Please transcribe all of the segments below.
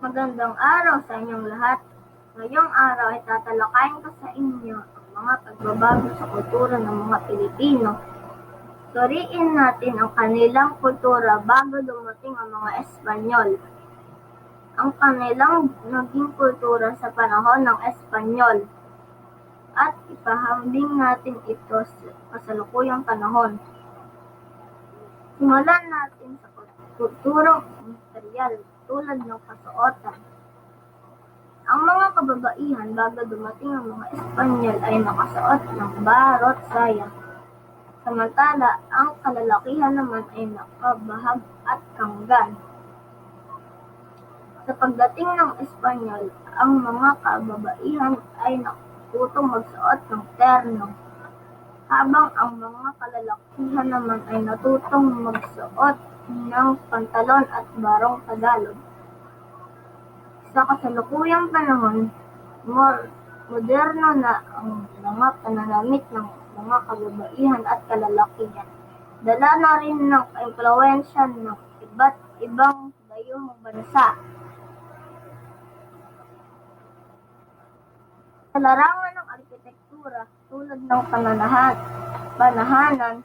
Magandang araw sa inyong lahat. Ngayong araw ay tatalakayin ko sa inyo ang mga pagbabago sa kultura ng mga Pilipino. Suriin natin ang kanilang kultura bago dumating ang mga Espanyol. Ang kanilang naging kultura sa panahon ng Espanyol at ipahambing natin ito sa kasalukuyang panahon. Simulan natin sa kulturang material tulad ng kasuotan. Ang mga kababaihan bago dumating ang mga Espanyol ay nakasuot ng barot saya. Samantala, ang kalalakihan naman ay nakabahag at kanggan. Sa pagdating ng Espanyol, ang mga kababaihan ay natutong magsuot ng terno, habang ang mga kalalakihan naman ay natutong magsuot ng pantalon at barong Tagalog. Sa kasalukuyang panahon, moderno na ang mga pananamit ng mga kababaihan at kalalakihan. Dala na rin ng impluwensya ng iba't ibang dayuhang bansa. Sa larangan ng arkitektura, tulad ng panahanan,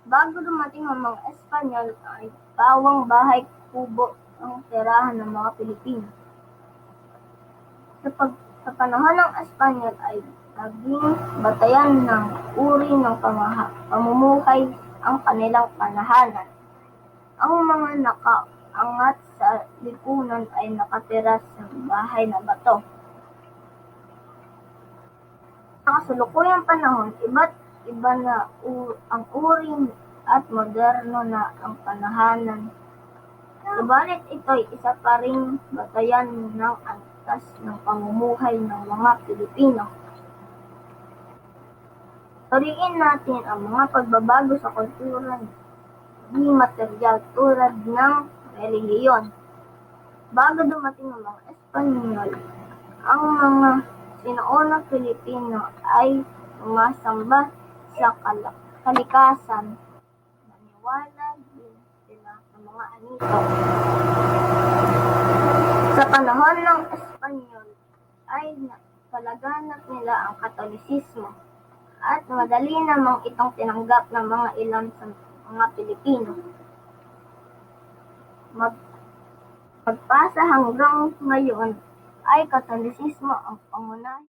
bago dumating ang mga Espanyol ay pawang bahay kubo ang tirahan ng mga Pilipino. Sa panahon ng Espanyol ay naging batayan ng uri ng pamumuhay ang kanilang panahanan. Ang mga nakaangat sa lipunan ay nakatira sa bahay na bato. Sa kasalukuyang panahon, iba't iba na ang uri at moderno na ang panahanan. Subalit ito'y isa pa ring batayan ng antas ng pamumuhay ng mga Pilipino. Suriin natin ang mga pagbabago sa kultura di material tulad ng relihiyon. Bago dumating ang mga Espanyol, ang mga sinuunang Pilipino ay sumasamba sa kalikasan. Naniwala din sila sa mga anito. Sa panahon ng Espanyol ay palaganap nila ang Katolisismo at madali namang itong tinanggap ng mga ilan sa mga Pilipino. Magpasa hanggang ngayon ay Katolisismo ang pangunahing